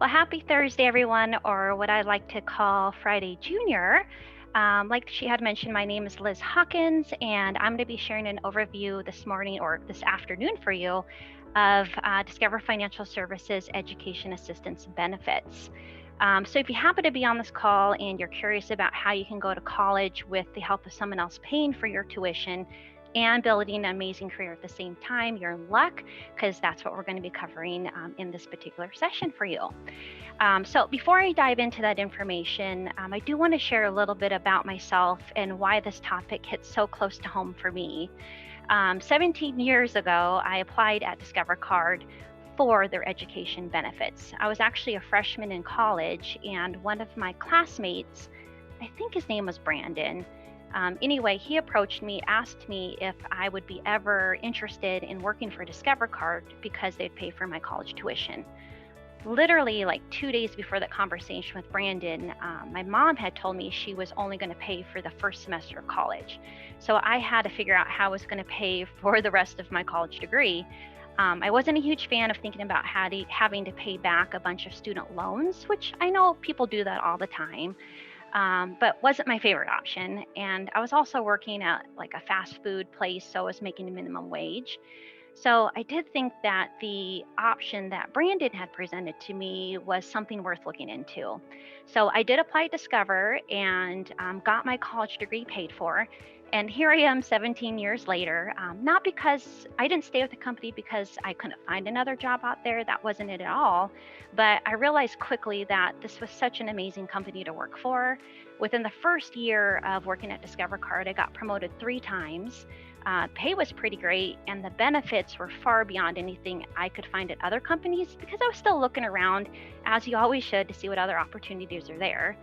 Well, happy Thursday, everyone, or what I like to call Friday Junior. Like she had mentioned, my name is Liz Hawkins, and I'm going to be sharing an overview this morning or this afternoon for you of Discover Financial Services Education Assistance Benefits. So, if you happen to be on this call and you're curious about how you can go to college with the help of someone else paying for your tuition and building an amazing career at the same time, you're in luck because that's what we're going to be covering in this particular session for you. So before I dive into that information, I do want to share a little bit about myself and why this topic hits so close to home for me. 17 years ago, I applied at Discover Card for their education benefits. I was actually a freshman in college, and one of my classmates, I think his name was Brandon. Anyway, he approached me, asked me if I would be ever interested in working for Discover Card because they'd pay for my college tuition. Literally, like 2 days before that conversation with Brandon, my mom had told me she was only going to pay for the first semester of college. So I had to figure out how I was going to pay for the rest of my college degree. I wasn't a huge fan of thinking about having to pay back a bunch of student loans, which I know people do that all the time, but wasn't my favorite option. And I was also working at like a fast food place, so I was making a minimum wage. So I did think that the option that Brandon had presented to me was something worth looking into. So I did apply at Discover and got my college degree paid for. And here I am 17 years later, not because I didn't stay with the company because I couldn't find another job out there. That wasn't it at all. But I realized quickly that this was such an amazing company to work for. Within the first year of working at Discover Card, I got promoted 3 times. Pay was pretty great, and the benefits were far beyond anything I could find at other companies because I was still looking around, as you always should, to see what other opportunities are there.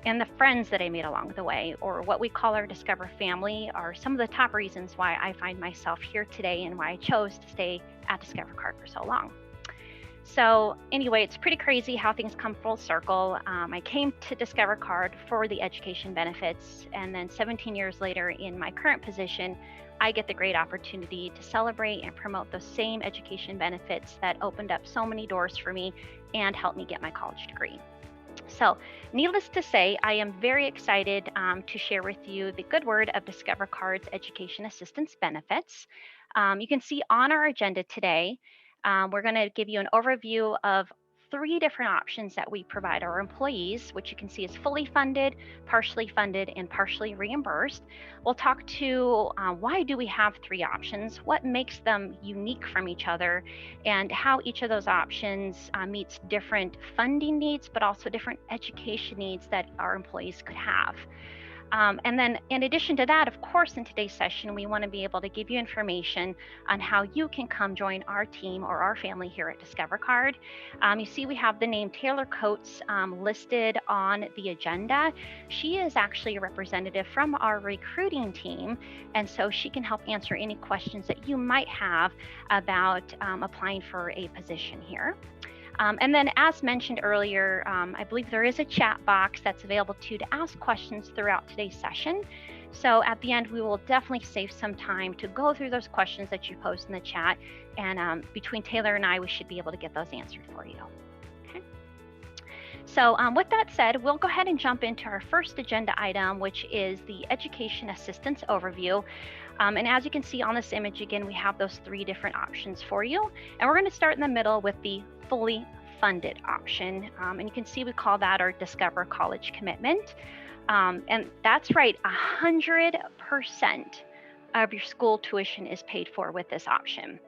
And the friends that I made along the way, or what we call our Discover family, are some of the top reasons why I find myself here today and why I chose to stay at Discover Card for so long. So anyway, it's pretty crazy how things come full circle. I came to Discover Card for the education benefits, and then 17 years later in my current position, I get the great opportunity to celebrate and promote those same education benefits that opened up so many doors for me and helped me get my college degree. So needless to say, I am very excited to share with you the good word of Discover Card's education assistance benefits. You can see on our agenda today, we're going to give you an overview of 3 different options that we provide our employees, which you can see is fully funded, and partially reimbursed. We'll talk to why do we have 3 options, what makes them unique from each other, and how each of those options meets different funding needs, but also different education needs that our employees could have. And then in addition to that, of course, in today's session, we want to be able to give you information on how you can come join our team or our family here at Discover Card. You see we have the name Taylor Coates listed on the agenda. She is actually a representative from our recruiting team, and so she can help answer any questions that you might have about applying for a position here. And then, as mentioned earlier, I believe there is a chat box that's available to ask questions throughout today's session. So at the end, we will definitely save some time to go through those questions that you post in the chat. And between Taylor and I, we should be able to get those answered for you. Okay. So with that said, we'll go ahead and jump into our first agenda item, which is the education assistance overview. And as you can see on this image, again, we have those 3 different options for you. And we're going to start in the middle with the fully funded option. And you can see we call that our Discover College Commitment. And that's right, 100% of your school tuition is paid for with this option.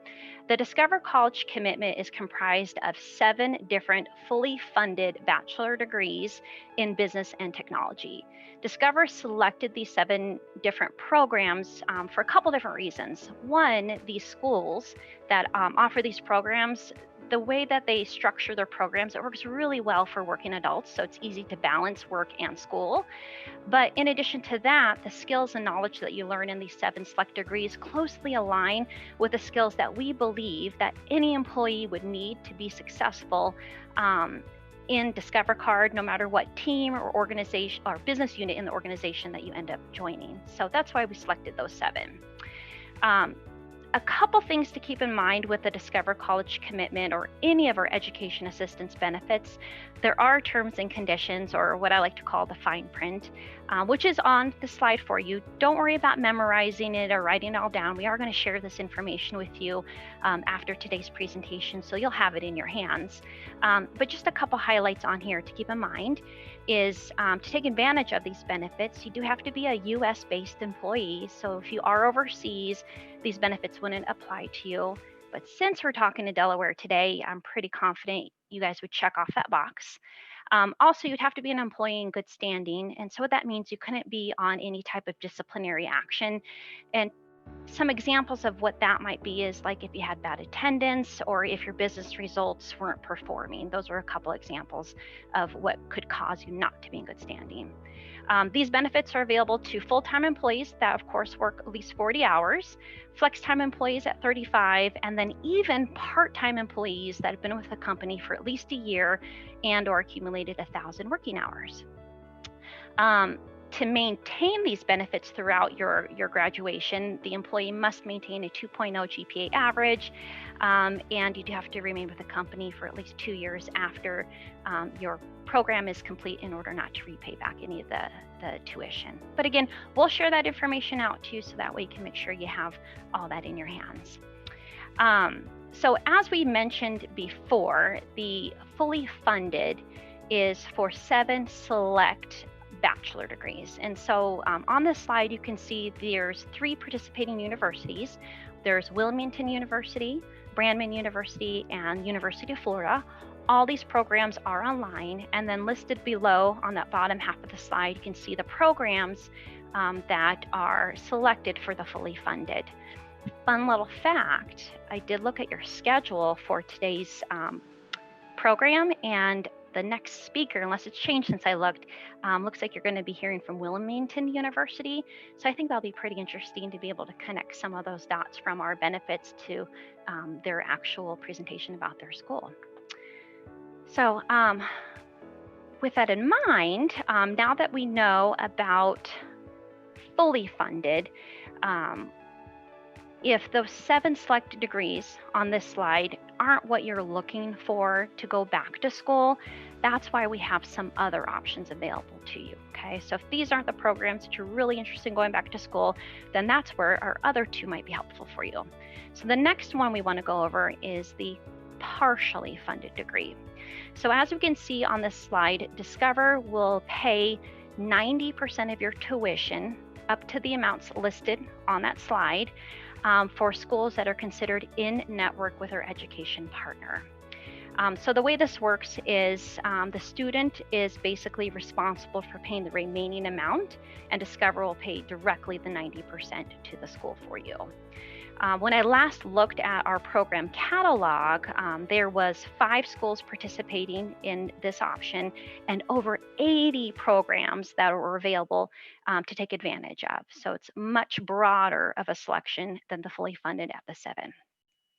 The Discover College Commitment is comprised of 7 different fully funded bachelor degrees in business and technology. Discover selected these 7 different programs for a couple different reasons. One, these schools that offer these programs, the way that they structure their programs, it works really well for working adults, so it's easy to balance work and school. But in addition to that, the skills and knowledge that you learn in these 7 select degrees closely align with the skills that we believe that any employee would need to be successful in Discover Card, no matter what team or organization or business unit in the organization that you end up joining. So that's why we selected those 7. a couple things to keep in mind with the Discover College Commitment or any of our education assistance benefits. There are terms and conditions, or what I like to call the fine print, which is on the slide for you. Don't worry about memorizing it or writing it all down. We are going to share this information with you after today's presentation, so you'll have it in your hands. But just a couple highlights on here to keep in mind is to take advantage of these benefits, you do have to be a US-based employee. So if you are overseas, these benefits wouldn't apply to you. But since we're talking to Delaware today, I'm pretty confident you guys would check off that box. Also, you'd have to be an employee in good standing. And so what that means, you couldn't be on any type of disciplinary action. And some examples of what that might be is like if you had bad attendance or if your business results weren't performing. Those are a couple examples of what could cause you not to be in good standing. These benefits are available to full-time employees that, of course, work at least 40 hours, flex-time employees at 35, and then even part-time employees that have been with the company for at least a year and or accumulated 1,000 working hours. To maintain these benefits throughout your graduation, the employee must maintain a 2.0 GPA average, and you do have to remain with the company for at least 2 years after your program is complete in order not to repay back any of the tuition. But again, we'll share that information out to you so that way you can make sure you have all that in your hands. So as we mentioned before, the fully funded is for 7 select bachelor degrees. And so on this slide, you can see there's 3 participating universities. There's Wilmington University, Brandman University, and University of Florida. All these programs are online, and then listed below on that bottom half of the slide, you can see the programs that are selected for the fully funded. Fun little fact, I did look at your schedule for today's program, and the next speaker, unless it's changed since I looked, looks like you're going to be hearing from Wilmington University. So I think that'll be pretty interesting to be able to connect some of those dots from our benefits to their actual presentation about their school. So with that in mind, now that we know about fully funded, if those 7 selected degrees on this slide aren't what you're looking for to go back to school, that's why we have some other options available to you, okay? So if these aren't the programs that you're really interested in going back to school, then that's where our other 2 might be helpful for you. So the next one we want to go over is the partially funded degree. So as we can see on this slide, Discover will pay 90% of your tuition up to the amounts listed on that slide for schools that are considered in network with our education partner. So the way this works is the student is basically responsible for paying the remaining amount, and Discover will pay directly the 90% to the school for you. When I last looked at our program catalog, there was 5 schools participating in this option and over 80 programs that were available to take advantage of. So it's much broader of a selection than the fully funded at the 7.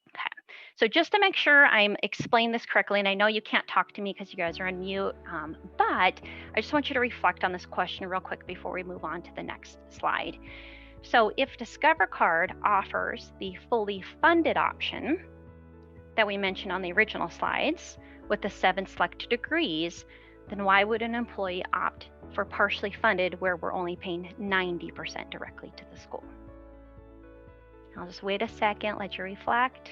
Okay, so just to make sure I'm explaining this correctly, and I know you can't talk to me because you guys are on mute, but I just want you to reflect on this question real quick before we move on to the next slide. So if Discover Card offers the fully funded option that we mentioned on the original slides with the 7 selected degrees, then why would an employee opt for partially funded where we're only paying 90% directly to the school? I'll just wait a second, let you reflect.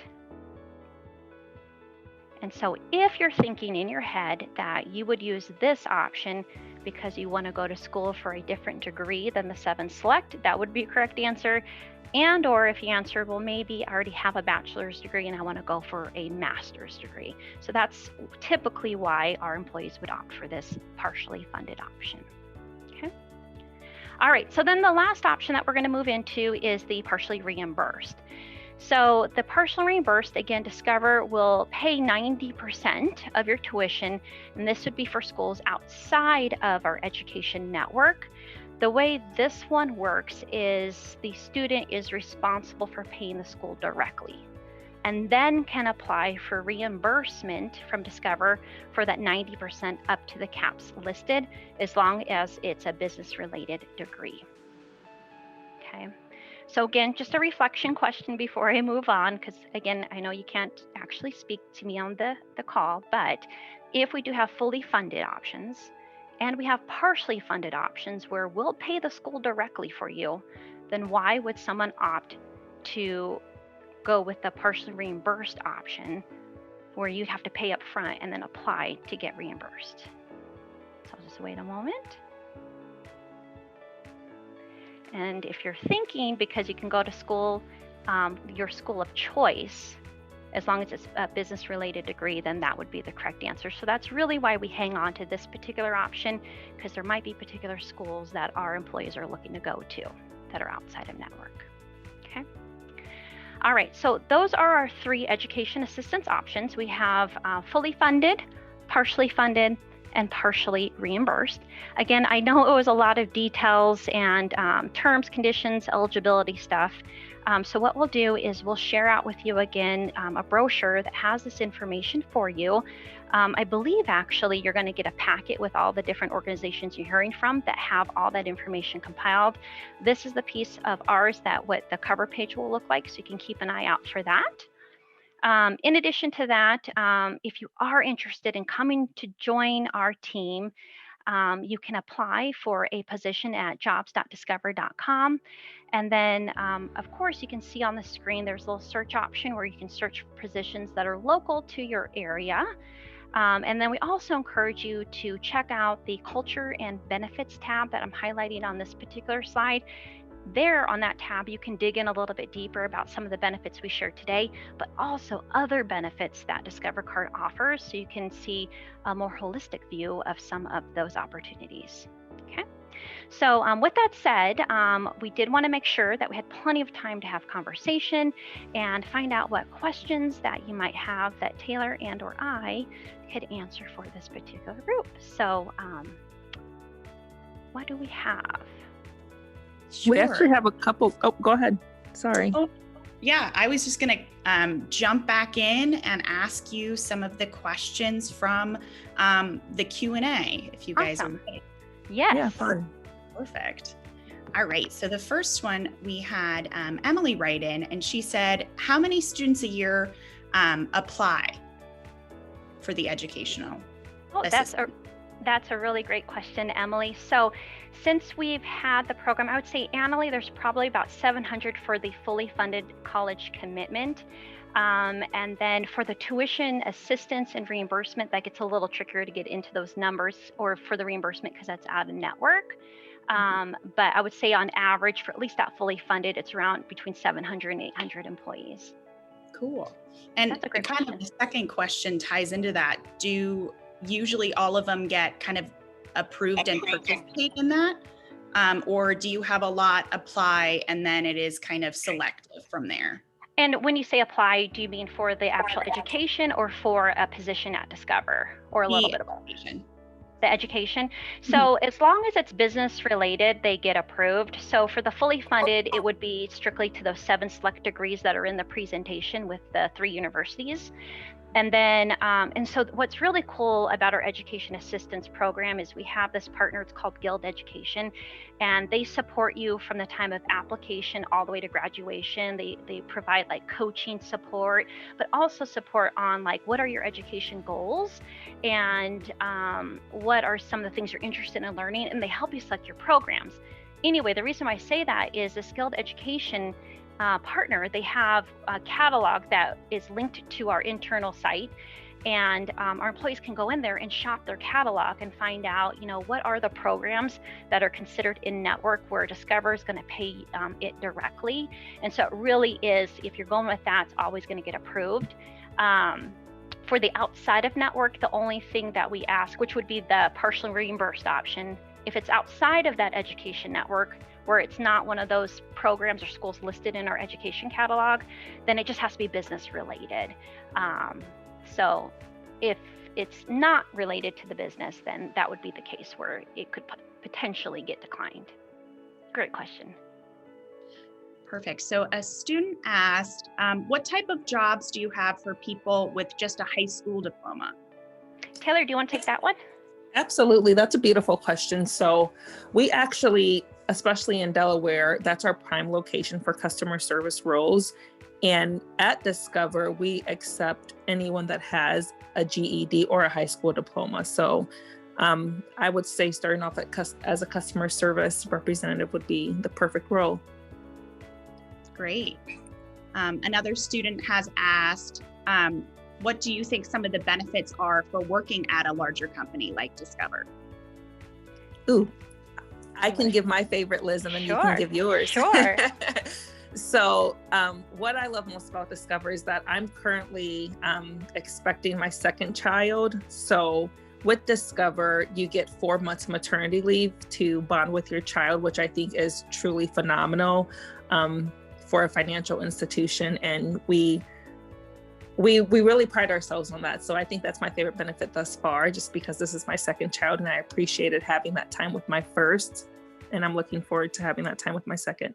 And so if you're thinking in your head that you would use this option because you want to go to school for a different degree than the 7 select, that would be a correct answer. And or if you answered, well, maybe I already have a bachelor's degree and I want to go for a master's degree. So that's typically why our employees would opt for this partially funded option. Okay. All right, so then the last option that we're going to move into is the partially reimbursed. So the partially reimbursed, again, Discover will pay 90% of your tuition, and this would be for schools outside of our education network. The way this one works is the student is responsible for paying the school directly and then can apply for reimbursement from Discover for that 90% up to the caps listed, as long as it's a business-related degree. Okay. So again, just a reflection question before I move on, because again, I know you can't actually speak to me on the call, but if we do have fully funded options and we have partially funded options where we'll pay the school directly for you, then why would someone opt to go with the partially reimbursed option where you'd have to pay up front and then apply to get reimbursed? So I'll just wait a moment. And if you're thinking, because you can go to school, your school of choice, as long as it's a business related degree, then that would be the correct answer. So that's really why we hang on to this particular option, because there might be particular schools that our employees are looking to go to that are outside of network. Okay. All right, so those are our 3 education assistance options. We have fully funded, partially funded, and partially reimbursed. Again, I know it was a lot of details and terms, conditions, eligibility stuff. So what we'll do is we'll share out with you again a brochure that has this information for you. I believe actually you're going to get a packet with all the different organizations you're hearing from that have all that information compiled. This is the piece of ours that what the cover page will look like, so you can keep an eye out for that. In addition to that, if you are interested in coming to join our team, you can apply for a position at jobs.discover.com. And then, of course, you can see on the screen, there's a little search option where you can search for positions that are local to your area. And then we also encourage you to check out the culture and benefits tab that I'm highlighting on this particular slide. There on that tab, you can dig in a little bit deeper about some of the benefits we shared today, but also other benefits that Discover Card offers, so you can see a more holistic view of some of those opportunities. Okay. So with that said, we did want to make sure that we had plenty of time to have conversation and find out what questions that you might have that Taylor and or I could answer for this particular group. So what do we have? Sure. We actually have a couple. Oh, go ahead. Sorry. Oh, yeah, I was just going to jump back in and ask you some of the questions from the Q&A, if you guys are ready. Yes. Yeah, fun. Perfect. All right. So the first one we had Emily write in, and she said, how many students a year apply for the educational assistance? That's a really great question, Emily. So since we've had the program, I would say annually, there's probably about 700 for the fully funded college commitment. And then for the tuition assistance and reimbursement, that gets a little trickier to get into those numbers, or for the reimbursement because that's out of network. But I would say on average, for at least that fully funded, it's around between 700 and 800 employees. Cool. And that's a great kind of the second question ties into that. Do usually all of them get kind of approved and participate in that? Or do you have a lot apply and then it is kind of selective from there? And when you say apply, do you mean for the actual education or for a position at Discover, or a little bit of both? The education. So as long as it's business related, they get approved. So for the fully funded, it would be strictly to those 7 select degrees that are in the presentation with the 3 universities. And then, and so what's really cool about our education assistance program is we have this partner, it's called Guild Education, and they support you from the time of application all the way to graduation. They provide like coaching support, but also support on like, what are your education goals, and what are some of the things you're interested in learning, and they help you select your programs. Anyway, the reason why I say that is this Guild Education partner, they have a catalog that is linked to our internal site, and our employees can go in there and shop their catalog and find out, you know, what are the programs that are considered in network where Discover is going to pay it directly. And so it really is, if you're going with that, it's always going to get approved. For the outside of network, the only thing that we ask, which would be the partially reimbursed option, if it's outside of that education network, where it's not one of those programs or schools listed in our education catalog, then it just has to be business related. So if it's not related to the business, then that would be the case where it could potentially get declined. Great question. Perfect. So a student asked, what type of jobs do you have for people with just a high school diploma? Taylor, do you want to take that one? Absolutely. That's a beautiful question. So we actually especially in Delaware, that's our prime location for customer service roles. And at Discover, we accept anyone that has a GED or a high school diploma. So I would say starting off as a customer service representative would be the perfect role. Great. Another student has asked, what do you think some of the benefits are for working at a larger company like Discover? Ooh, I can give my favorite, Liz, and then you can give yours. Sure. So what I love most about Discover is that I'm currently expecting my second child. So with Discover, you get 4 months maternity leave to bond with your child, which I think is truly phenomenal for a financial institution. And we really pride ourselves on that. So I think that's my favorite benefit thus far, just because this is my second child and I appreciated having that time with my first. And I'm looking forward to having that time with my second.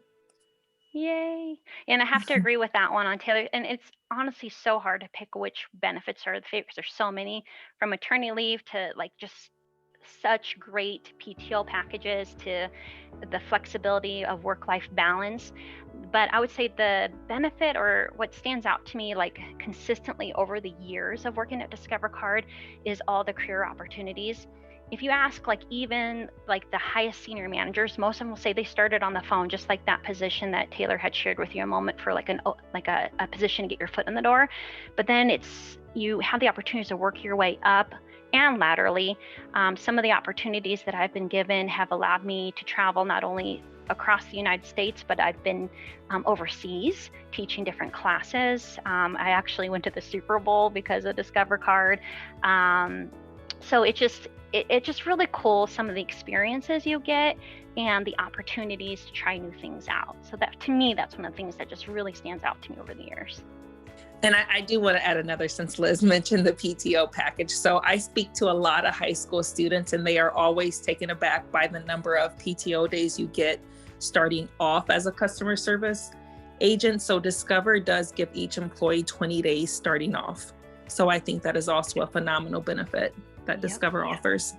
Yay. And I have to agree with that one on Taylor. And it's honestly so hard to pick which benefits are the favorites. There's so many, from maternity leave to like just such great PTO packages to the flexibility of work-life balance. But I would say the benefit, or what stands out to me like consistently over the years of working at Discover Card, is all the career opportunities. If you ask like even like the highest senior managers, most of them will say they started on the phone, just like that position that Taylor had shared with you a moment for like a position to get your foot in the door. But then you have the opportunity to work your way up and laterally. Some of the opportunities that I've been given have allowed me to travel not only across the United States, but I've been overseas teaching different classes. I actually went to the Super Bowl because of Discover Card. So it's just really cool, some of the experiences you get and the opportunities to try new things out. So that, to me, that's one of the things that just really stands out to me over the years. And I do want to add another, since Liz mentioned the PTO package. So I speak to a lot of high school students and they are always taken aback by the number of PTO days you get starting off as a customer service agent. So Discover does give each employee 20 days starting off. So I think that is also a phenomenal benefit that Discover offers.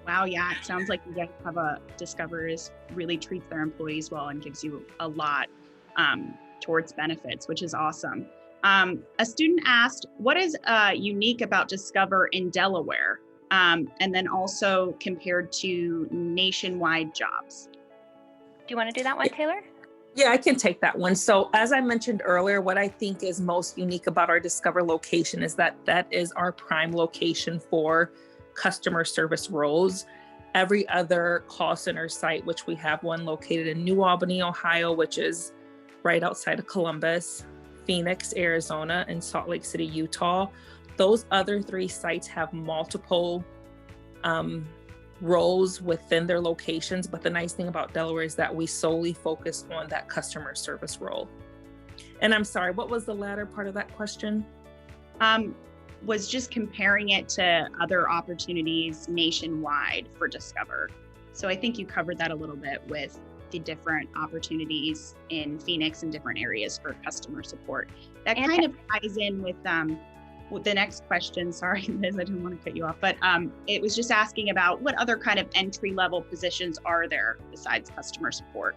Wow, yeah, it sounds like you guys have Discover really treats their employees well and gives you a lot towards benefits, which is awesome. A student asked, what is unique about Discover in Delaware? And then also compared to nationwide jobs. Do you want to do that one, Taylor? Yeah, I can take that one. So as I mentioned earlier, what I think is most unique about our Discover location is that is our prime location for customer service roles. Every other call center site, which we have one located in New Albany, Ohio, which is right outside of Columbus, Phoenix, Arizona, and Salt Lake City, Utah. Those other 3 sites have multiple roles within their locations. But the nice thing about Delaware is that we solely focus on that customer service role. And I'm sorry, what was the latter part of that question? Was just comparing it to other opportunities nationwide for Discover. So I think you covered that a little bit with the different opportunities in Phoenix and different areas for customer support. That kind of ties in with the next question. Sorry, Liz, I didn't want to cut you off, but it was just asking about what other kind of entry-level positions are there besides customer support,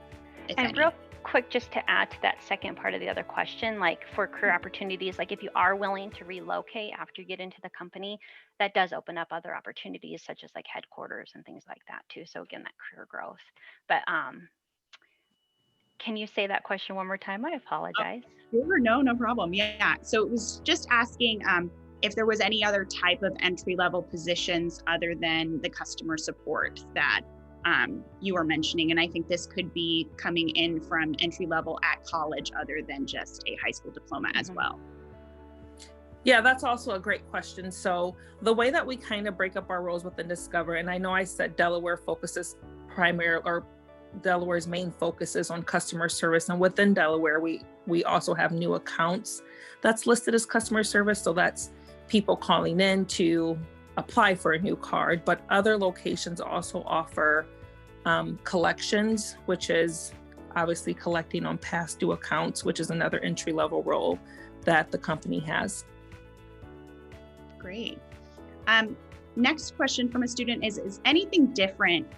if and any? Real quick, just to add to that second part of the other question, like for career opportunities, like if you are willing to relocate after you get into the company, that does open up other opportunities such as like headquarters and things like that too. So again, that career growth. But can you say that question one more time? I apologize. Sure, no problem. Yeah, so it was just asking if there was any other type of entry-level positions other than the customer support that you were mentioning. And I think this could be coming in from entry-level at college other than just a high school diploma as well. Yeah, that's also a great question. So the way that we kind of break up our roles within Discover, and I know I said Delaware's main focus is on customer service. And within Delaware, we also have new accounts that's listed as customer service. So that's people calling in to apply for a new card. But other locations also offer collections, which is obviously collecting on past due accounts, which is another entry-level role that the company has. Great. Next question from a student is anything different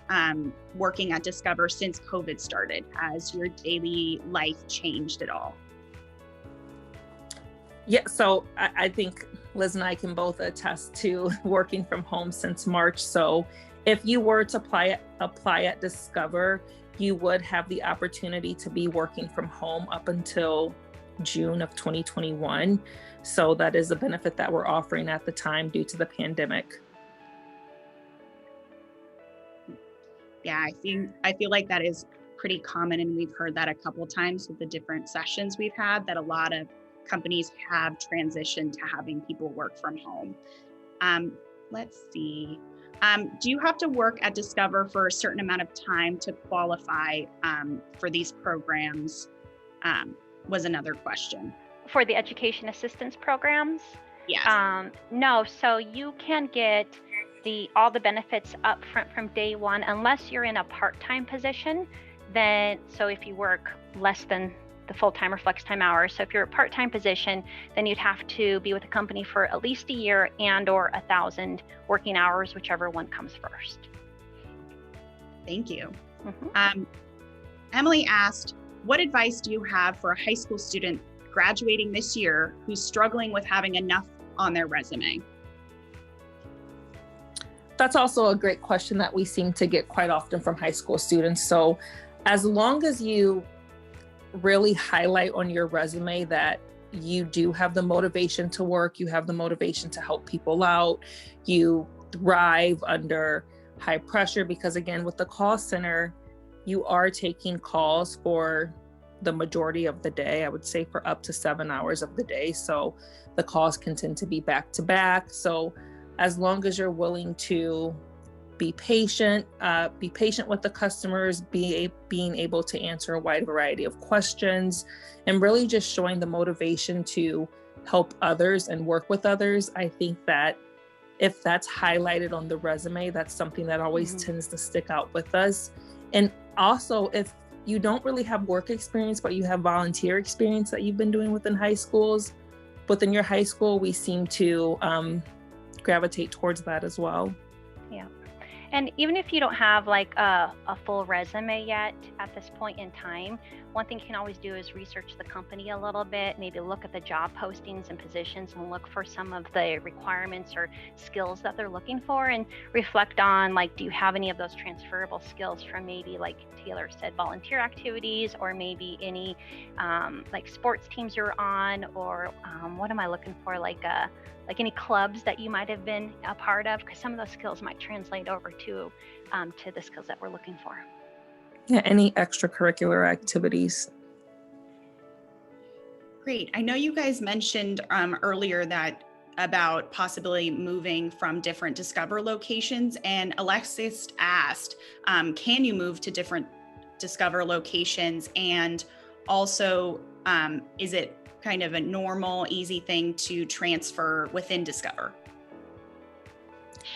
working at Discover since COVID started? Has your daily life changed at all? Yeah, so I think Liz and I can both attest to working from home since March. So if you were to apply at Discover, you would have the opportunity to be working from home up until June of 2021. So that is a benefit that we're offering at the time due to the pandemic. Yeah, I feel like that is pretty common, and we've heard that a couple times with the different sessions we've had, that a lot of companies have transitioned to having people work from home. Let's see. Do you have to work at Discover for a certain amount of time to qualify for these programs? Was another question. For the education assistance programs? Yes. No, so you can get all the benefits up front from day one, unless you're in a part-time position. Then, so if you work less than the full-time or flex-time hours, so if you're a part-time position, then you'd have to be with a company for at least a year and or 1,000 working hours, whichever one comes first. Thank you. Emily asked, what advice do you have for a high school student graduating this year who's struggling with having enough on their resume? That's also a great question that we seem to get quite often from high school students. So as long as you really highlight on your resume that you do have the motivation to work, you have the motivation to help people out, you thrive under high pressure, because again, with the call center, you are taking calls for the majority of the day. I would say for up to 7 hours of the day. So the calls can tend to be back to back. So as long as you're willing to be patient with the customers, being able to answer a wide variety of questions, and really just showing the motivation to help others and work with others. I think that if that's highlighted on the resume, that's something that always tends to stick out with us. And also, if you don't really have work experience, but you have volunteer experience that you've been doing within your high school, we seem to gravitate towards that as well. Yeah. And even if you don't have like a full resume yet at this point in time, one thing you can always do is research the company a little bit, maybe look at the job postings and positions and look for some of the requirements or skills that they're looking for, and reflect on, like, do you have any of those transferable skills from maybe, like Taylor said, volunteer activities, or maybe any like sports teams you're on, or what am I looking for, like any clubs that you might have been a part of, because some of those skills might translate over to the skills that we're looking for. Yeah, any extracurricular activities. Great. I know you guys mentioned earlier that about possibly moving from different Discover locations, and Alexis asked, can you move to different Discover locations? And also, is it kind of a normal, easy thing to transfer within Discover?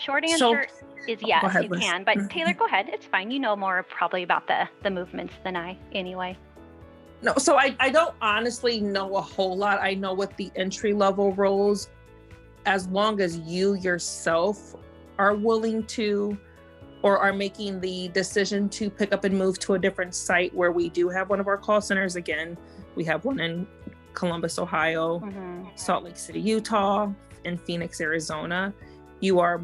Short answer is yes, ahead, you Liz. can. But Taylor, go ahead. It's fine. You know more probably about the movements than I anyway. No, so I don't honestly know a whole lot. I know with the entry level roles, as long as you yourself are willing to, or are making the decision to pick up and move to a different site, where we do have one of our call centers. Again, we have one in Columbus, Ohio, Salt Lake City, Utah, and Phoenix, Arizona. You're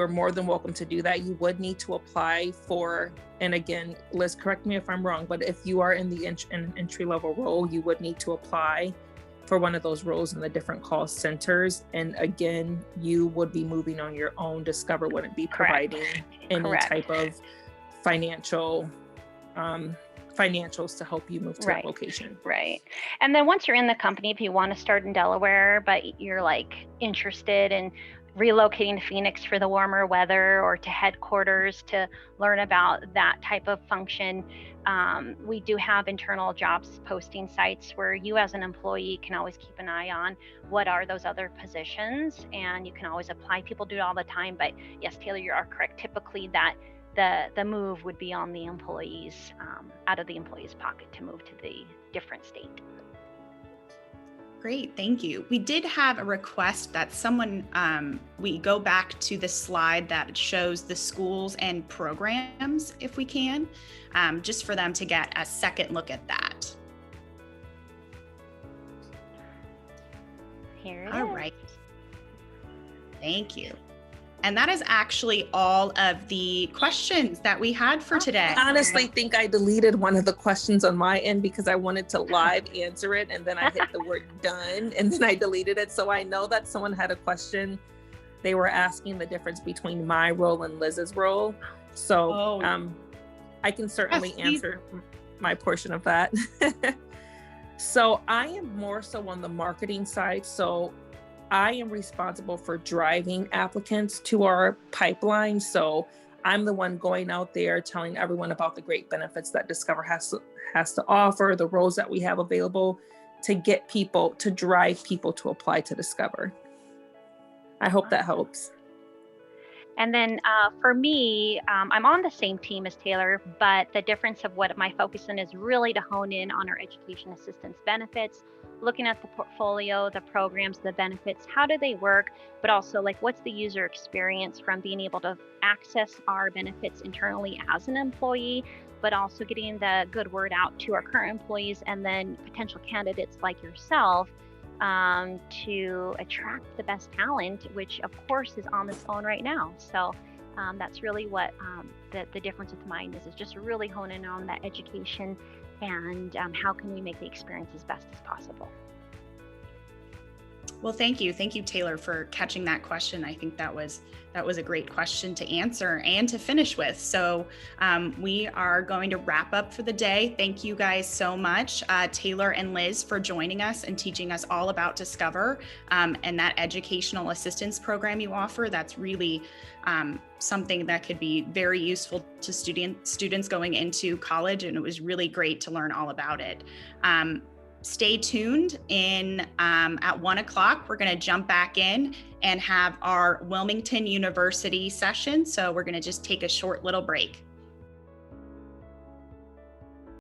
more than welcome to do that. You would need to apply for, and again, Liz, correct me if I'm wrong, but if you are in the entry level role, you would need to apply for one of those roles in the different call centers. And again, you would be moving on your own. Discover wouldn't be providing any type of financials to help you move to that location. Right. And then once you're in the company, if you want to start in Delaware, but you're like interested in relocating to Phoenix for the warmer weather, or to headquarters to learn about that type of function, we do have internal jobs posting sites where you as an employee can always keep an eye on what are those other positions, and you can always apply. People do it all the time, but yes, Taylor, you are correct. Typically that the move would be on the employees, out of the employee's pocket to move to the different state. Great, thank you. We did have a request that someone, we go back to the slide that shows the schools and programs, if we can, just for them to get a second look at that. Here it All is. right. Thank you. And that is actually all of the questions that we had for today. I honestly think I deleted one of the questions on my end because I wanted to live answer it, and then I hit the word done, and then I deleted it. So I know that someone had a question. They were asking the difference between my role and Liz's role. So I can certainly answer my portion of that. So I am more so on the marketing side. So I am responsible for driving applicants to our pipeline. So I'm the one going out there telling everyone about the great benefits that Discover has to offer, the roles that we have available to get people, to drive people to apply to Discover. I hope that helps. And then for me, I'm on the same team as Taylor, but the difference of what my focus in is really to hone in on our education assistance benefits, looking at the portfolio, the programs, the benefits, how do they work, but also like what's the user experience from being able to access our benefits internally as an employee, but also getting the good word out to our current employees and then potential candidates like yourself to attract the best talent, which of course is on this phone right now. So that's really what the difference with mine is just really honing on that education and how can we make the experience as best as possible. Well, thank you. Thank you, Taylor, for catching that question. I think that was a great question to answer and to finish with. So we are going to wrap up for the day. Thank you guys so much, Taylor and Liz, for joining us and teaching us all about Discover and that educational assistance program you offer. That's really something that could be very useful to students going into college, and it was really great to learn all about it. Stay tuned in at 1 o'clock. We're going to jump back in and have our Wilmington University session. So we're going to just take a short little break.